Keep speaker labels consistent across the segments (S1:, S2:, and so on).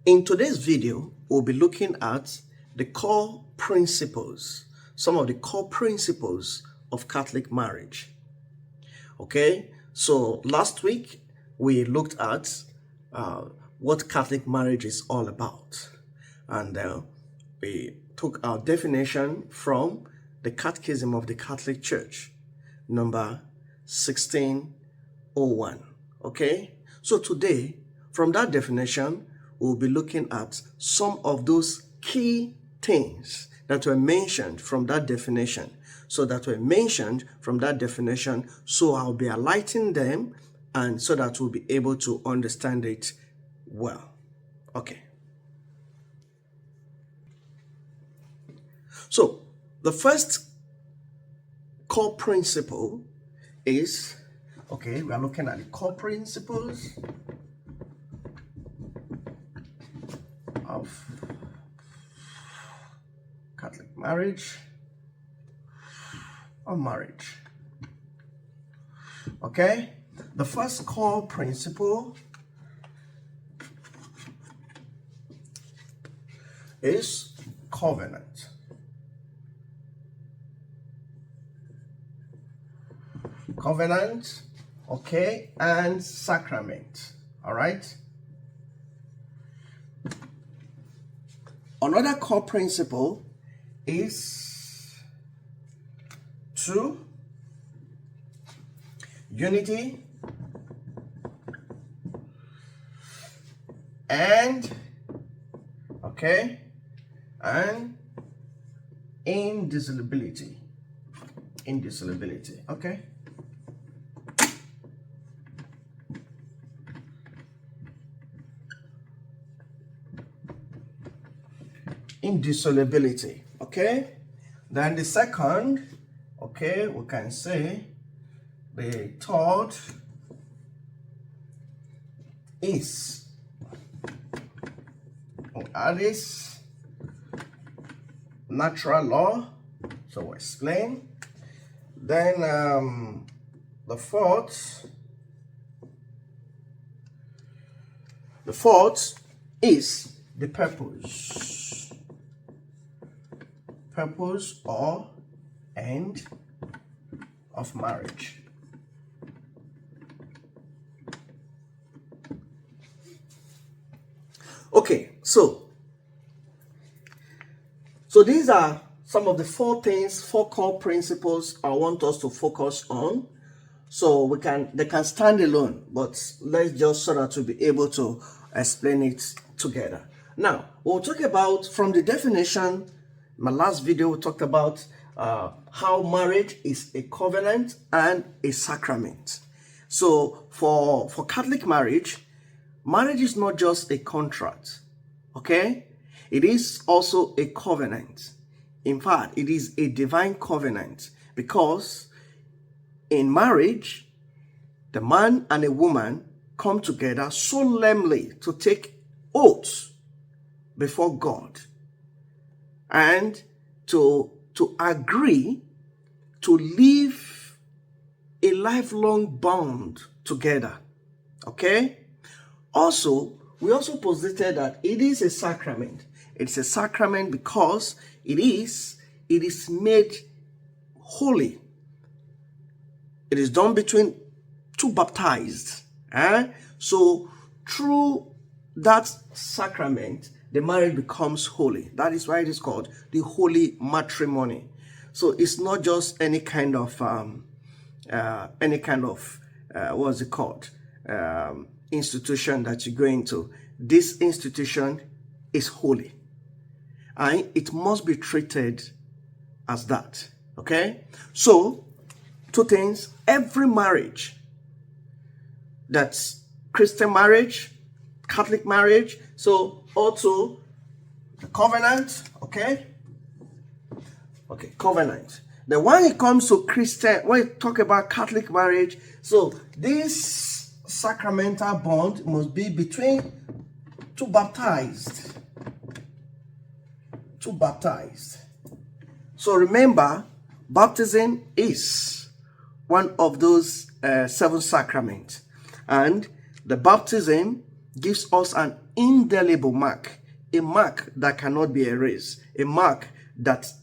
S1: In today's video, we'll be looking at the core principles, some of the core principles of Catholic marriage. Okay, so last week we looked at what Catholic marriage is all about, and we took our definition from the Catechism of the Catholic Church, number 1601. Okay, so today, from that definition, we'll be looking at some of those key things that were mentioned from that definition. So I'll be highlighting them, and so that we'll be able to understand it well. Okay. So the first core principle is, okay, we are looking at the core principles of Catholic marriage or marriage. Okay, the first core principle is covenant. Covenant, okay, and sacrament. All right. Another core principle is two, unity, and okay, and indissolubility. Indissolubility, okay. Indissolubility, okay. Then the second, okay, we can say the third is, this natural law, so we'll explain. Then the fourth is the purpose or end of marriage. Okay, so these are some of the four core principles I want us to focus on. So they can stand alone, but let's just so that we'll be able to explain it together. Now, we'll talk about, from the definition, my last video we talked about how marriage is a covenant and a sacrament. So for Catholic marriage is not just a contract, okay? It is also a covenant. In fact, it is a divine covenant, because in marriage, the man and a woman come together solemnly to take oaths before God and to agree to live a lifelong bond together. Okay? We also posited that it is a sacrament. It's a sacrament because it is made holy. It is done between two baptized. So through that sacrament, the marriage becomes holy. That is why it is called the holy matrimony. So it's not just any kind of what's it called, institution that you go into. This institution is holy, and it must be treated as that. Okay, so two things: every marriage, that's Christian marriage, Catholic marriage, so also the covenant, okay, covenant. Then when it comes to Christian, when you talk about Catholic marriage, so this sacramental bond must be between two baptized. So remember, baptism is one of those 7 sacraments, and the baptism gives us an indelible mark, a mark that cannot be erased, a mark that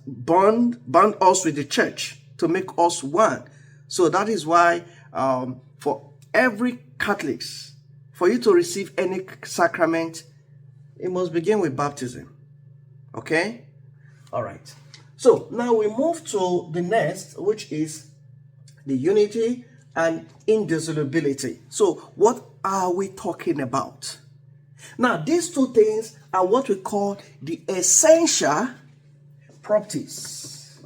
S1: bound us with the church to make us one. So that is why for every Catholic, for you to receive any sacrament, it must begin with baptism. Okay? All right. So now we move to the next, which is the unity and indissolubility. So what are we talking about? Now, these two things are what we call the essential properties.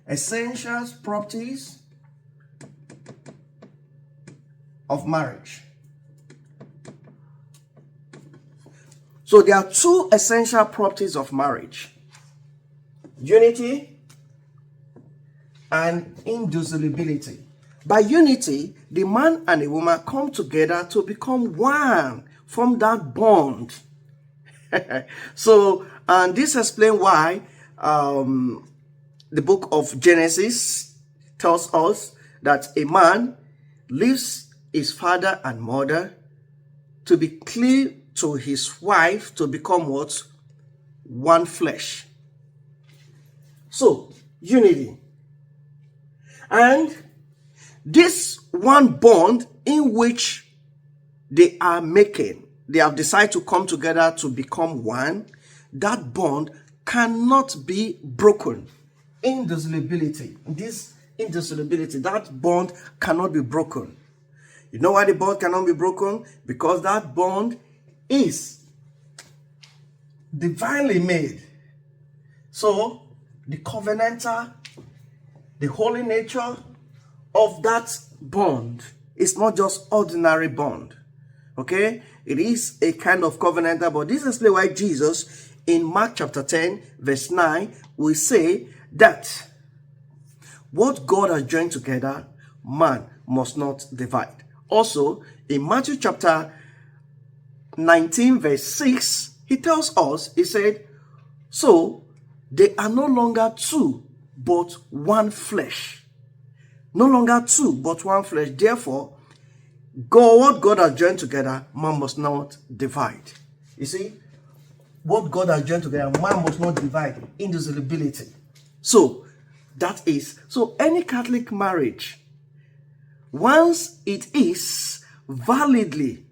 S1: Essential properties of marriage. So there are two essential properties of marriage: unity and indissolubility. By unity, the man and the woman come together to become one, from that bond. So, and this explains why the book of Genesis tells us that a man leaves his father and mother to be cleave to his wife to become what? One flesh. So, unity. And this one bond in which they are making, they have decided to come together to become one, that bond cannot be broken. Indissolubility. This indissolubility, that bond cannot be broken. You know why the bond cannot be broken? Because that bond is divinely made. So, the covenanter, the holy nature of that bond is not just ordinary bond. Okay? It is a kind of covenanter, but this is why Jesus in Mark chapter 10 verse 9 will say that what God has joined together, man must not divide. Also, in Matthew chapter 19 verse 6, he tells us, he said, so they are no longer two, but one flesh. No longer two, but one flesh. Therefore, what God has joined together, man must not divide. You see, what God has joined together, man must not divide. Indissolubility. So, that is, so any Catholic marriage, once it is validly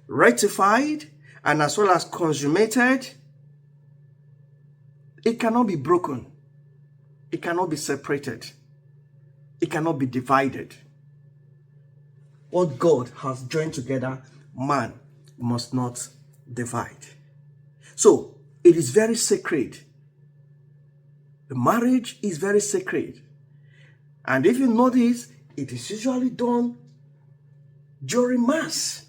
S1: ratified and as well as consummated, it cannot be broken. It cannot be separated. It cannot be divided. What God has joined together, man must not divide. So, it is very sacred. The marriage is very sacred. And if you notice, it is usually done during Mass.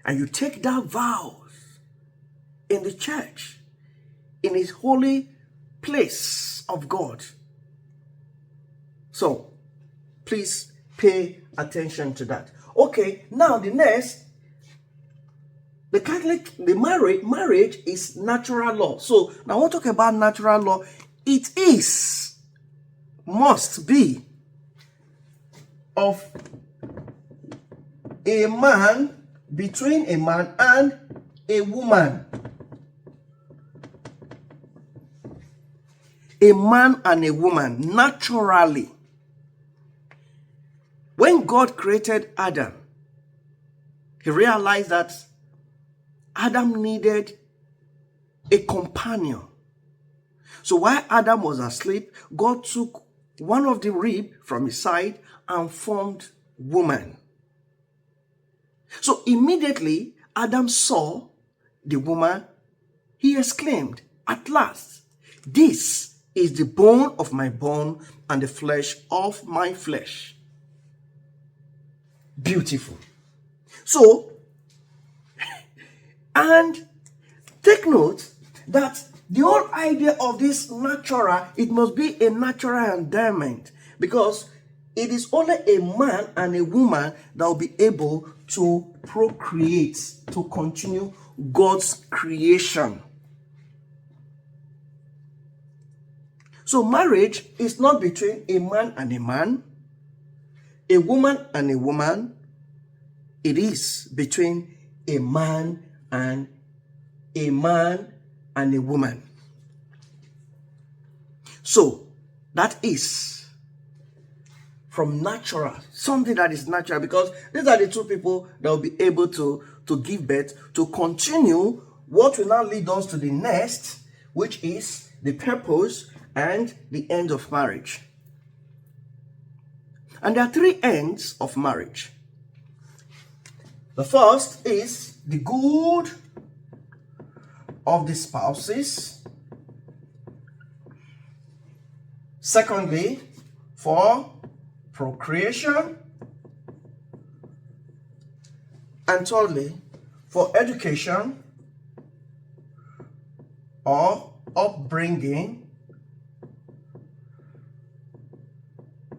S1: And you take that vows in the church, in his holy place of God. So, please pay attention to that. Okay, now the next, marriage is natural law. So, now I want to talk about natural law. It must be of a man, between a man and a woman. A man and a woman, naturally. When God created Adam, he realized that Adam needed a companion. So while Adam was asleep, God took one of the rib from his side and formed woman. So immediately Adam saw the woman, he exclaimed, at last, this is the bone of my bone and the flesh of my flesh. Beautiful. So, and take note that the whole idea of this natural, it must be a natural endowment, because it is only a man and a woman that will be able to procreate, to continue God's creation. So marriage is not between a man and a man, a woman and a woman. It is between a man and a woman. So that is from natural, something that is natural, because these are the two people that will be able to give birth, to continue what will now lead us to the next, which is the purpose and the end of marriage. And there are three ends of marriage. The first is the good of the spouses. Secondly, for procreation. And thirdly, for education or upbringing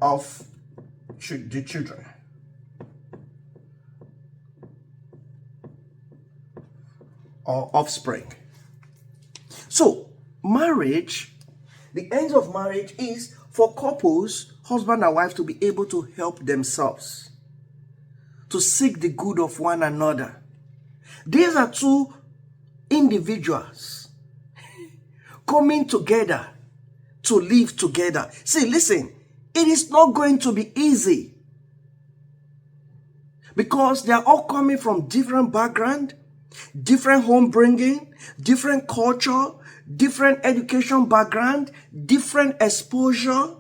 S1: of the children. Or offspring. So, marriage, the end of marriage is for couples, husband and wife, to be able to help themselves, to seek the good of one another. These are two individuals coming together to live together. See, listen, it is not going to be easy because they are all coming from different background, different home bringing, different culture, different education background, different exposure.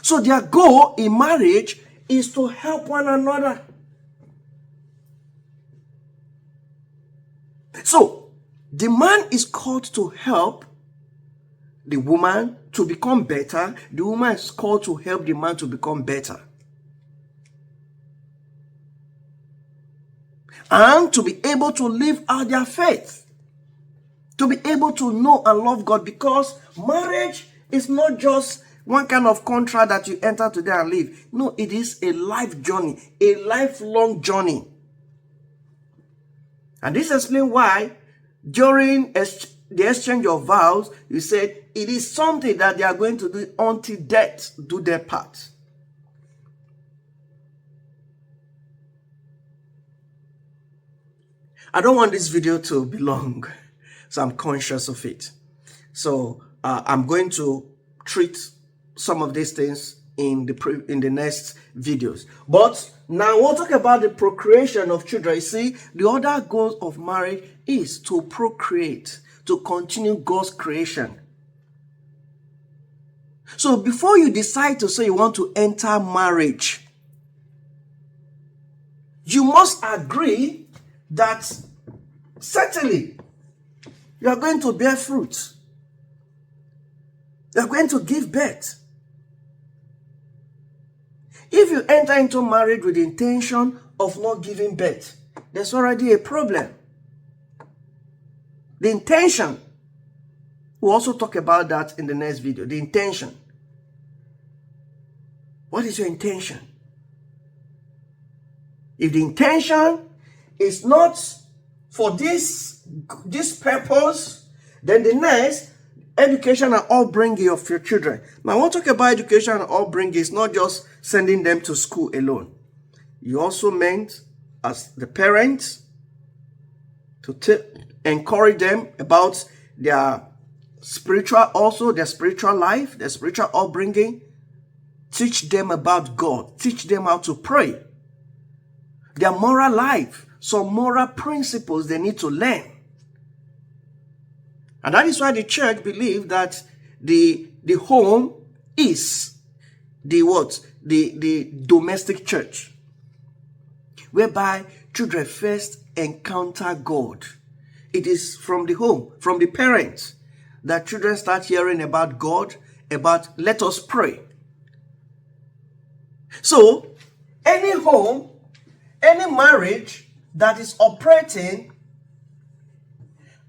S1: So their goal in marriage is to help one another. So the man is called to help the woman to become better. The woman is called to help the man to become better. And to be able to live out their faith. To be able to know and love God, because marriage is not just one kind of contract that you enter today and live. No, it is a life journey, a lifelong journey. And this explains why during the exchange of vows, you said it is something that they are going to do until death do their part. I don't want this video to be long, so I'm conscious of it. So I'm going to treat some of these things in the next videos. But now we'll talk about the procreation of children. You see, the other goal of marriage is to procreate, to continue God's creation. So before you decide to say you want to enter marriage, you must agree that certainly you are going to bear fruit. You are going to give birth. If you enter into marriage with the intention of not giving birth, there's already a problem. The intention, we'll also talk about that in the next video. The intention. What is your intention? If the intention is not for this purpose, then the next, education and upbringing of your children. Now, I want to talk about education and upbringing. It's not just sending them to school alone. You also meant, as the parents, to encourage them about their spiritual life, their spiritual upbringing. Teach them about God. Teach them how to pray. Their moral life, some moral principles they need to learn. And that is why the church believes that the home is the domestic church, whereby children first encounter God. It is from the home, from the parents, that children start hearing about God, about let us pray. So, any home, any marriage that is operating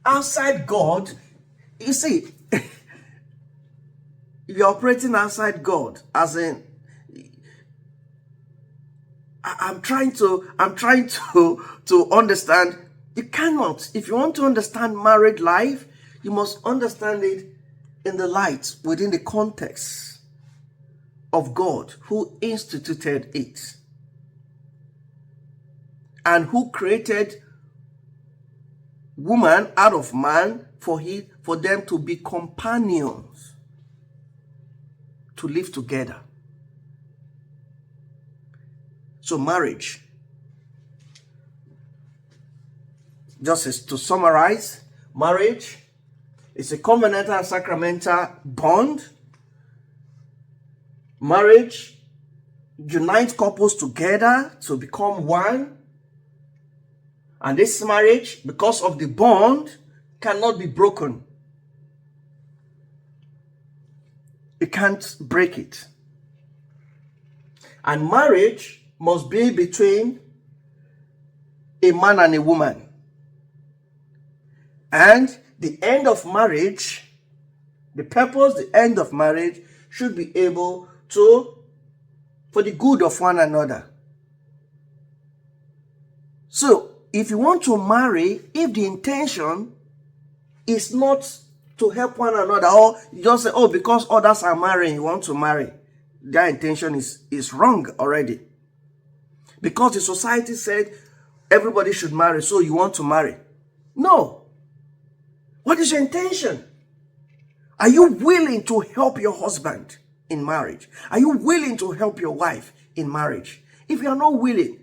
S1: outside God, you see, you're operating outside God, as in, I'm trying to understand. You cannot, if you want to understand married life, you must understand it in the light, within the context of God who instituted it and who created woman out of man for them to be companions, to live together. So marriage, just as to summarize, marriage is a covenantal and sacramental bond. Marriage unites couples together to become one. And this marriage, because of the bond, cannot be broken. You can't break it. And marriage must be between a man and a woman. And the end of marriage, the purpose, the end of marriage should be able to, for the good of one another. So, if you want to marry, if the intention is not to help one another, or you just say, oh, because others are marrying, you want to marry, their intention is wrong already. Because the society said everybody should marry, so you want to marry. No. What is your intention? Are you willing to help your husband in marriage? Are you willing to help your wife in marriage? If you are not willing,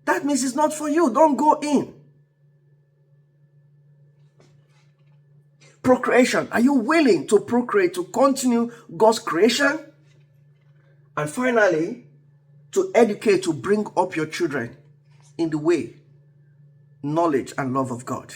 S1: that means it's not for you. Don't go in. Procreation. Are you willing to procreate, to continue God's creation? And finally, to educate, to bring up your children in the way, knowledge, and love of God.